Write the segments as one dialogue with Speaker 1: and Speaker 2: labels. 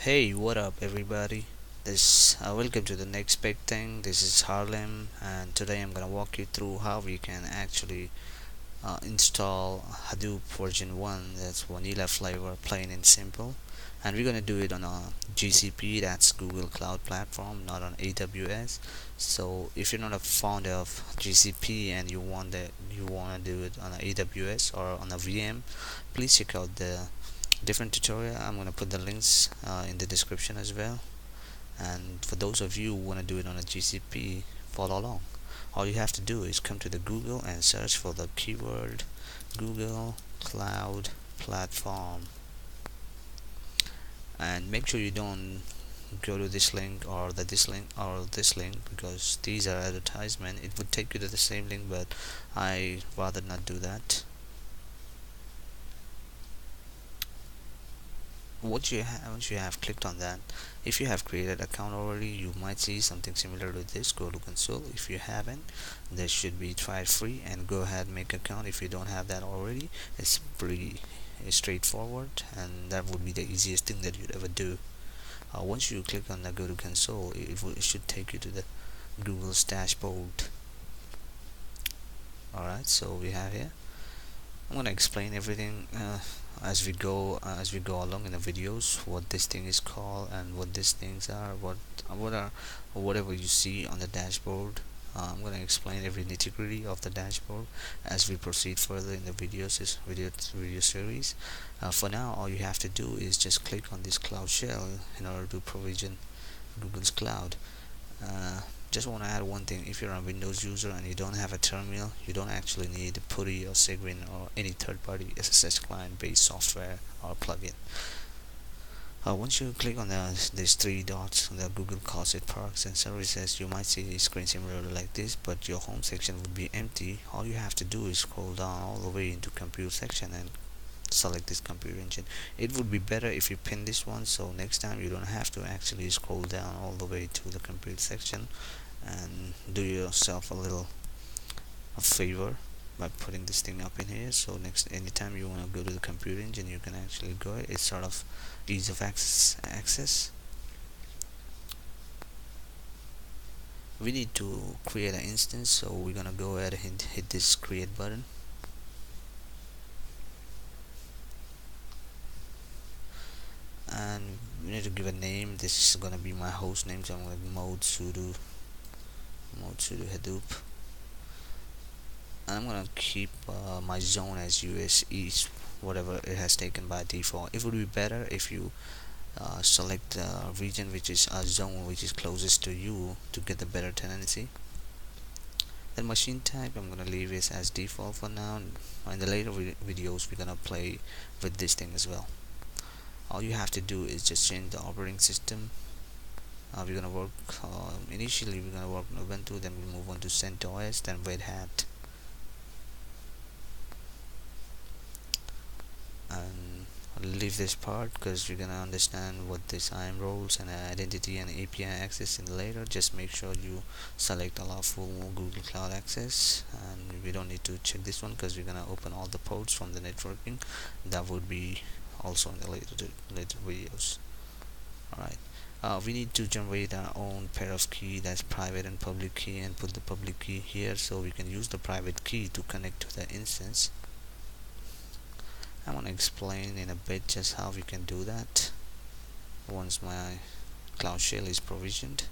Speaker 1: Hey, what up, everybody? This welcome to the next big thing. This is Harlem, and today I'm gonna walk you through how we can actually install Hadoop version 1. That's vanilla flavor, plain and simple. And we're gonna do it on a GCP, that's Google Cloud Platform, not on AWS. So if you're not a fond of GCP and you wanna do it on a AWS or on a VM, please check out the different tutorial. I'm gonna put the links in the description as well, and for those of you who want to do it on a GCP, follow along. All you have to do is come to the Google and search for the keyword Google Cloud Platform, and make sure you don't go to this link or this link, because these are advertisement. It would take you to the same link, but I rather not do that. Once you have clicked on that, if you have created account already, you might see something similar to this. Go to console. If you haven't, this should be try free, and go ahead, make account. If you don't have that already, it's pretty straightforward, and that would be the easiest thing that you'd ever do. Once you click on the go to console, it should take you to the Google's dashboard. Alright, so we have here, I'm gonna explain everything as we go along in the videos, what this thing is called and what these things are, what are whatever you see on the dashboard. I'm gonna explain every nitty-gritty of the dashboard as we proceed further in the video series. For now, all you have to do is just click on this cloud shell in order to provision Google's cloud. Just want to add one thing: if you're a Windows user and you don't have a terminal, you don't actually need Putty or Sigwin or any third-party SSH client-based software or plugin. Once you click on these three dots on the Google calls it products and services, you might see a screen similar like this, but your home section would be empty. All you have to do is scroll down all the way into compute section and select this computer engine. It would be better if you pin this one, so next time you don't have to actually scroll down all the way to the compute section, and do yourself a favor by putting this thing up in here. So next, anytime you want to go to the computer engine, you can actually go. It's sort of ease of access. We need to create an instance, so we're gonna go ahead and hit this create button. And we need to give a name. This is gonna be my host name, so I'm gonna mode sudo Hadoop, and I'm gonna keep my zone as US East, whatever it has taken by default. It would be better if you select the region which is a zone which is closest to you to get the better tenancy. Then machine type, I'm gonna leave it as default for now. In the later videos, we're gonna play with this thing as well. All you have to do is just change the operating system. We're gonna work initially we're gonna work on Ubuntu, then we'll move on to CentOS, then Red Hat, and I'll leave this part because we're gonna understand what this IAM roles and identity and API access in later. Just make sure you select allow full Google Cloud access, and we don't need to check this one because we're gonna open all the ports from the networking. That would be also in the later videos. Alright, we need to generate our own pair of key, that's private and public key, and put the public key here so we can use the private key to connect to the instance. I want to explain in a bit just how we can do that once my cloud shell is provisioned.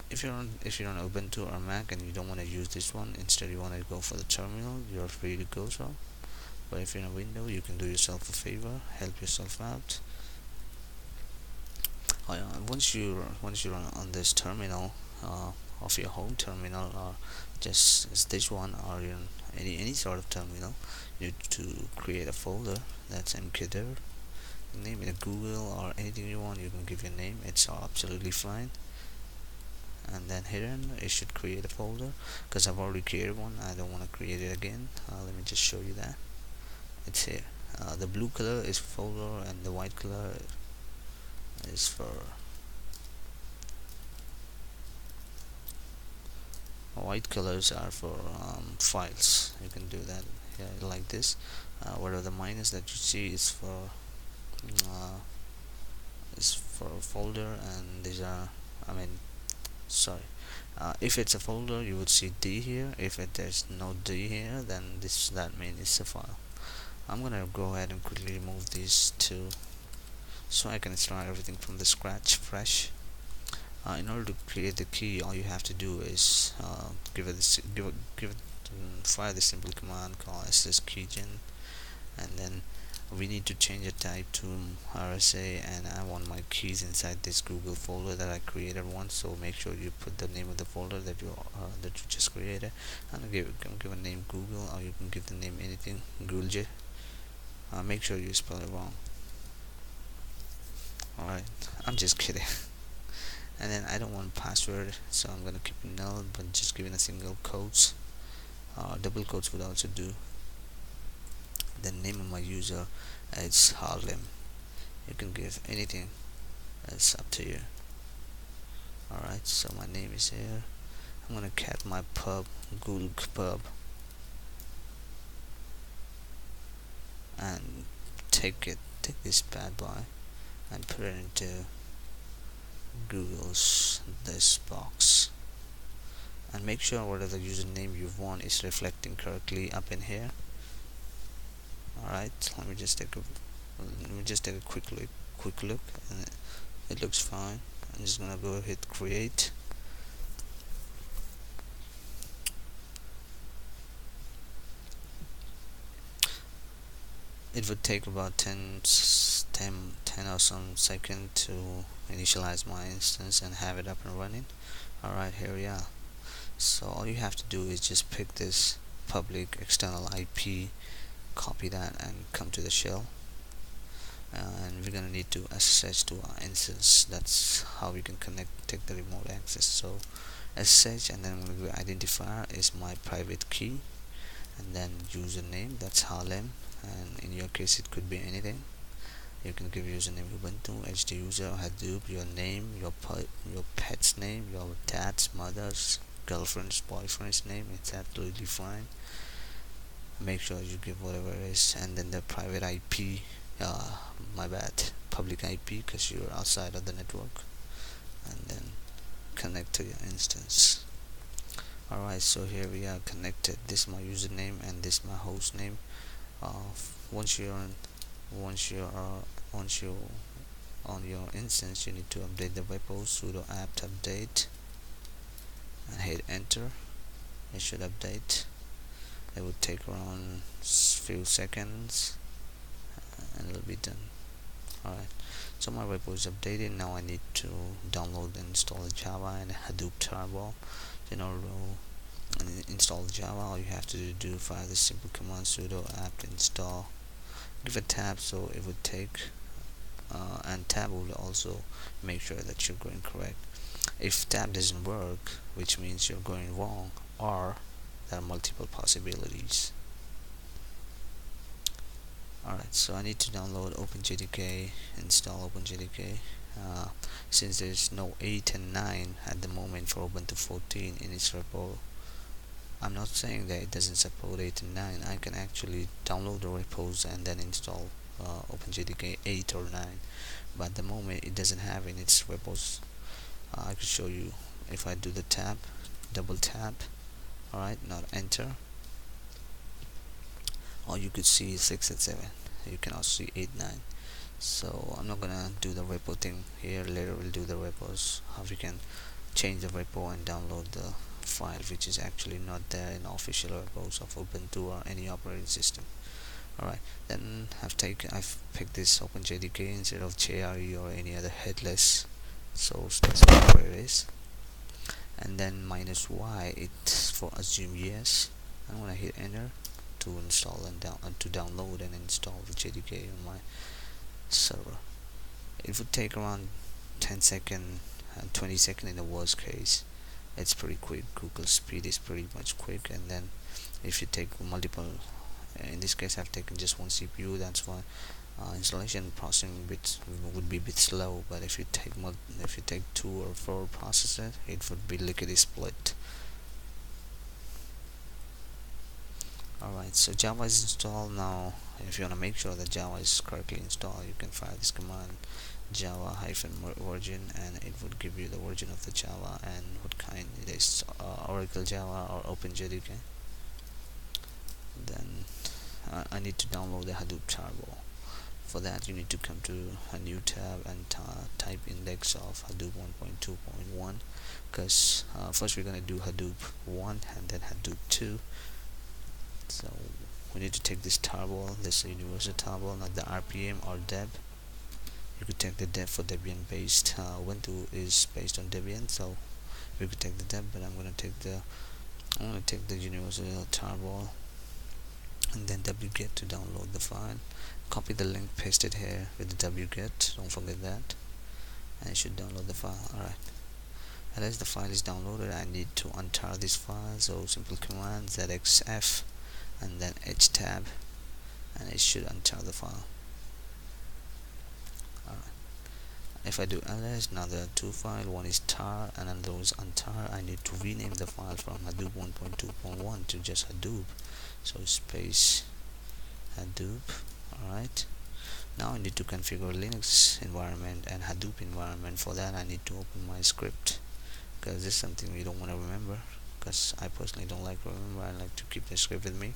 Speaker 1: If you're on Ubuntu or Mac and you don't want to use this one, instead you want to go for the terminal, you're free to go so. But if you're in a window, you can do yourself a favor, help yourself out. Once you're on this terminal of your home terminal, or just this one, or any sort of terminal, you need to create a folder that's mkdir. Name it Google or anything you want. You can give your name, it's absolutely fine. And then hidden, it should create a folder, because I've already created one. I don't want to create it again. Let me just show you that. It's here. The blue color is folder, and the white color is for white colors are for files. You can do that here like this. Whatever the minus that you see is folder, and these are, I mean, sorry, if it's a folder you would see D here. If there's no D here, then that means it's a file. I'm gonna go ahead and quickly remove these two so I can start everything from the scratch fresh. In order to create the key, all you have to do is fire the simple command called ss keygen, and then we need to change the type to RSA, and I want my keys inside this Google folder that I created once. So make sure you put the name of the folder that you just created, and give a name Google, or you can give the name anything, Gulje. Make sure you spell it wrong. Alright, I'm just kidding. And then I don't want password, so I'm gonna keep it null, but just giving a single quotes. Double quotes would also do. The name of my user is Harlem. You can give anything, it's up to you. Alright, so my name is here. I'm gonna cat my pub, Google pub, and take this bad boy and put it into Google's this box, and make sure whatever username you want is reflecting correctly up in here. Alright, let me just take a quick look, and it looks fine. I'm just gonna go hit create. It would take about 10 or some second to initialize my instance and have it up and running. Alright, here we are. So all you have to do is just pick this public external IP, copy that, and come to the shell, and we're gonna need to SSH to our instance. That's how we can take the remote access. So SSH, and then I'm gonna go identifier is my private key, and then username, that's Harlem, and in your case it could be anything. You can give username Ubuntu, HD user, Hadoop, your name, your pet's name, your dad's, mother's, girlfriend's, boyfriend's name. It's absolutely fine. Make sure you give whatever it is, and then the private IP, my bad, public IP, because you're outside of the network, and then connect to your instance. Alright, so here we are connected. This is my username and this is my host name. Once you're on your instance, you need to update the repos, sudo apt update, and hit enter. It should update. It would take around few seconds, and it'll be done. Alright, so my repo is updated. Now I need to download and install Java and Hadoop Turbo. In order to install Java, all you have to do fire the simple command sudo apt install. Give a tab so it would take, and tab will also make sure that you're going correct. If tab doesn't work, which means you're going wrong, or there are multiple possibilities. Alright, so I need to download OpenJDK, install OpenJDK. Since there's no 8 and 9 at the moment for Ubuntu 14 in its repo, I'm not saying that it doesn't support 8 and 9. I can actually download the repos and then install OpenJDK 8 or 9, but at the moment it doesn't have in its repos. I could show you if I do the tab, double tap. Alright, now enter. All you could see is 6 and 7. You can also see 8, 9. So I'm not gonna do the repo thing here. Later we'll do the repos, how we can change the repo and download the file which is actually not there in official repos of Ubuntu or any operating system. Alright, then I've picked this OpenJDK instead of JRE or any other headless, so that's where it is. And then -y, it's for assume yes. I'm gonna hit enter to install and to download and install the JDK on my server. It would take around 10 seconds and 20 seconds in the worst case. It's pretty quick. Google speed is pretty much quick. And then if you take multiple, in this case I've taken just one CPU, that's why installation processing would be a bit slow. But if you take 2 or 4 processors, it would be lickety split. Alright, so Java is installed now. If you want to make sure that Java is correctly installed, you can fire this command Java hyphen version, and it would give you the version of the Java and what kind it is, Oracle Java or OpenJDK. Then I need to download the Hadoop Turbo. For that you need to come to a new tab and type index of Hadoop 1.2.1, because first we're going to do Hadoop 1 and then Hadoop 2. So we need to take this tarball, this universal tarball, not the RPM or deb. You could take the deb for Debian based. Ubuntu is based on Debian, so we could take the deb, but I'm going to take the universal tarball and then wget to download the file. Copy the link, paste it here with the wget, don't forget that, and it should download the file. Alright, and as the file is downloaded, I need to untar this file, so simple command zxf and then htab, and it should untar the file. Alright, if I do ls, now there are two files, one is tar and another is untar. I need to rename the file from Hadoop 1.2.1 to just Hadoop, so space Hadoop. Alright, now I need to configure Linux environment and Hadoop environment. For that I need to open my script, because this is something we don't want to remember, because I personally don't like to remember. I like to keep the script with me.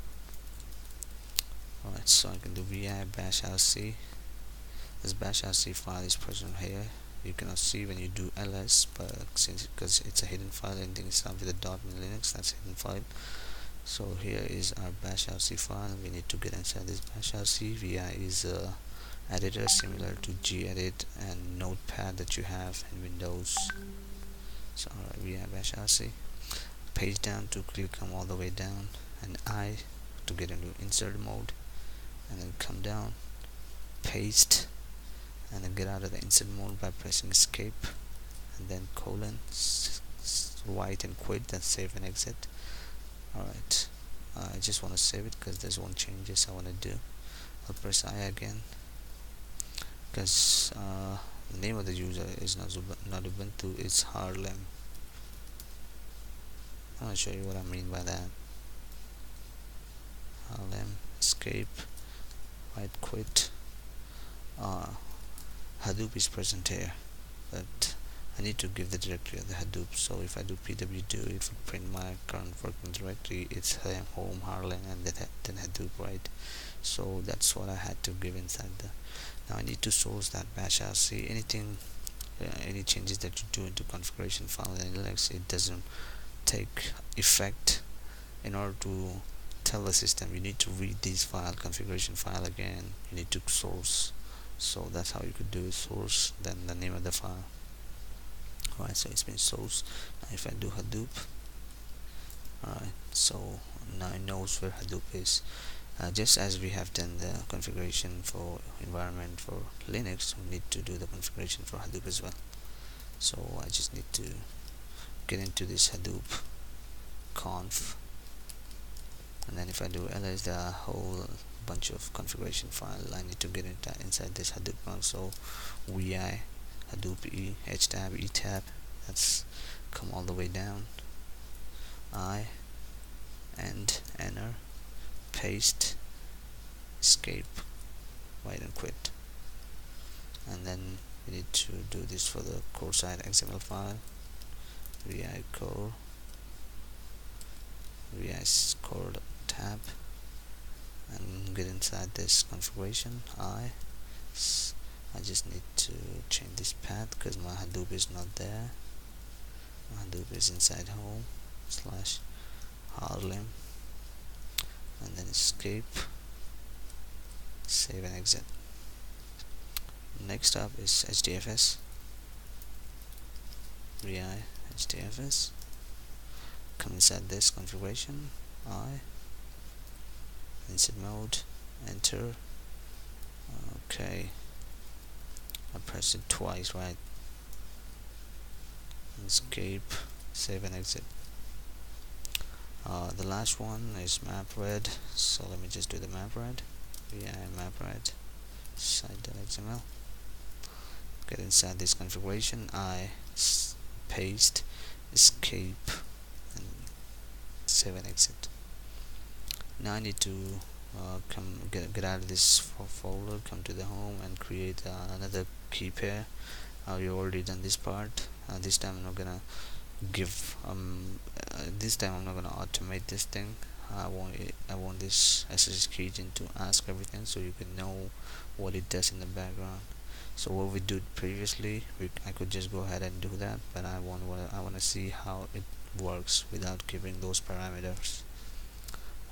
Speaker 1: Alright, so I can do vi bash rc. This bash rc file is present here. You cannot see when you do ls, but because it's a hidden file, anything starts with a dot in Linux, that's a hidden file. So here is our bash rc file. We need to get inside this bash rc. vi is a editor similar to gedit and notepad that you have in Windows. So alright, vi bash rc. Page down to click, come all the way down, and I to get into insert mode, and then come down, paste, and then get out of the insert mode by pressing escape and then colon, write and quit, then save and exit. Alright, I just want to save it because there's one changes I want to do. I'll press I again, because the name of the user is not Ubuntu, it's Harlem. I'm going to show you what I mean by that. Harlem, escape, right, quit. Hadoop is present here, but I need to give the directory of the Hadoop. So if I do pwdo, it will print my current working directory. It's home Harlem and then Hadoop, right? So that's what I had to give inside the. Now I need to source that bash rc. Anything, any changes that you do into configuration file in Linux, it doesn't take effect. In order to tell the system you need to read this file, configuration file again, you need to source. So that's how you could do it, source, then the name of the file. Alright, so it's been sourced. Now if I do Hadoop, alright, so now it knows where Hadoop is. Just as we have done the configuration for environment for Linux, we need to do the configuration for Hadoop as well. So I just need to get into this Hadoop conf, and then if I do ls, there are a whole bunch of configuration files I need to get inside this Hadoop conf. So vi Hadoop e htab etab, that's come all the way down, I and enter, paste, escape, write and quit. And then we need to do this for the core side XML file, vi core, vi core tab, and get inside this configuration. I just need to change this path because my Hadoop is not there. My Hadoop is inside home / Harlem, and then escape, save and exit. Next up is HDFS, vi HDFS, come inside this configuration, I, insert mode, enter, okay, I press it twice, right, escape, save and exit. The last one is map red, so let me just do the map red, vi map red, site.xml, get inside this configuration, I paste, escape, and save and exit. Now I need to get out of this folder, come to the home and create another keep here. You already done this part. This time I'm not gonna give this time I'm not gonna automate this thing. I want this SSH keygen to ask everything so you can know what it does in the background. So what we did previously, I could just go ahead and do that, but I want to see how it works without giving those parameters.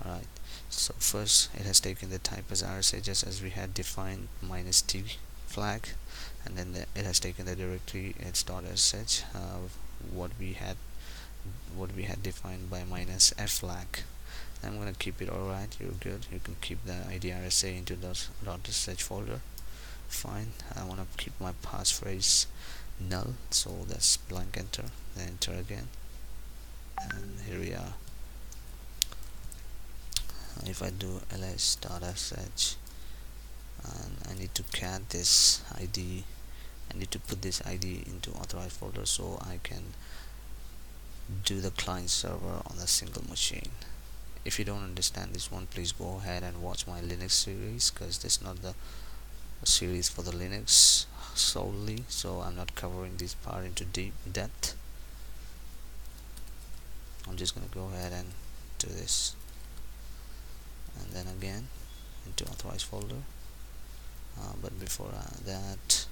Speaker 1: Alright, so first it has taken the type as RSA just as we had defined -t flag, and then it has taken the directory it's .sh, what we had defined by -f flag. I'm gonna keep it alright. You're good. You can keep the IDRSA into the .sh folder. Fine. I want to keep my passphrase null, so that's blank enter, then enter again, and here we are. If I do ls.sh, and I need to cat this ID, I need to put this ID into authorized folder so I can do the client server on a single machine. If you don't understand this one, please go ahead and watch my Linux series, because this is not the series for the Linux solely, so I'm not covering this part into deep depth. I'm just gonna go ahead and do this, and then again into authorized folder, but before that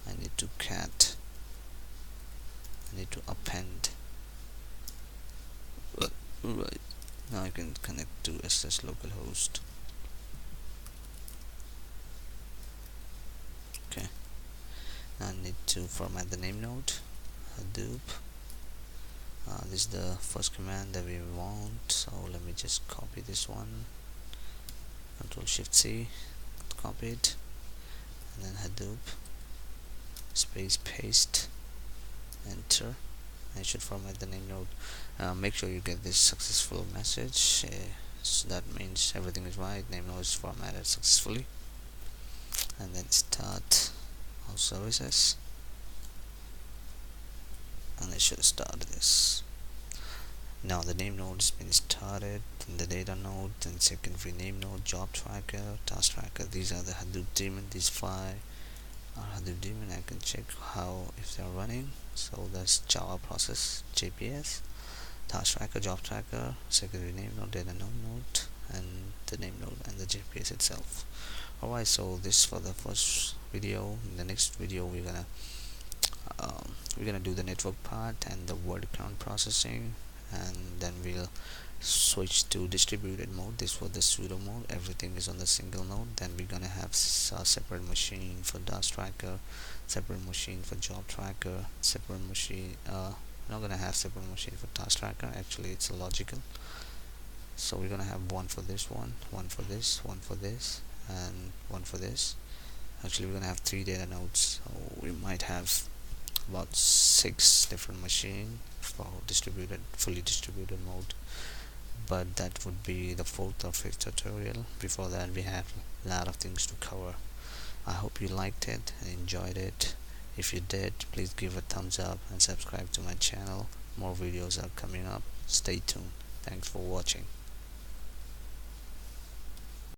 Speaker 1: I need to append. Right, now I can connect to SS localhost. Okay, now I need to format the name node, Hadoop. This is the first command that we want, so let me just copy this one, Control Shift C, copy it, and then Hadoop space paste, enter. I should format the name node. Make sure you get this successful message, so that means everything is right, name node is formatted successfully, and then start all services, and it should start this. Now the name node has been started, in the data node, then secondary name node, job tracker, task tracker. These are the Hadoop daemon. These 5 are Hadoop daemon. I can check how if they're running. So that's Java process, JPS, task tracker, job tracker, secondary name node, data node, and the name node and the JPS itself. Alright, so this for the first video. In the next video we're gonna do the network part and the word count processing, and then we'll switch to distributed mode. This was the pseudo mode, everything is on the single node. Then we're gonna have a separate machine for task tracker, separate machine for job tracker, separate machine not gonna have separate machine for task tracker, actually it's illogical. So we're gonna have one for this one for this, one for this, and one for this. Actually we're gonna have 3 data nodes, so we might have about 6 different machine for fully distributed mode, but that would be the 4th or 5th tutorial. Before that we have a lot of things to cover. I hope you liked it and enjoyed it. If you did, please give a thumbs up and subscribe to my channel. More videos are coming up. Stay tuned. Thanks for watching.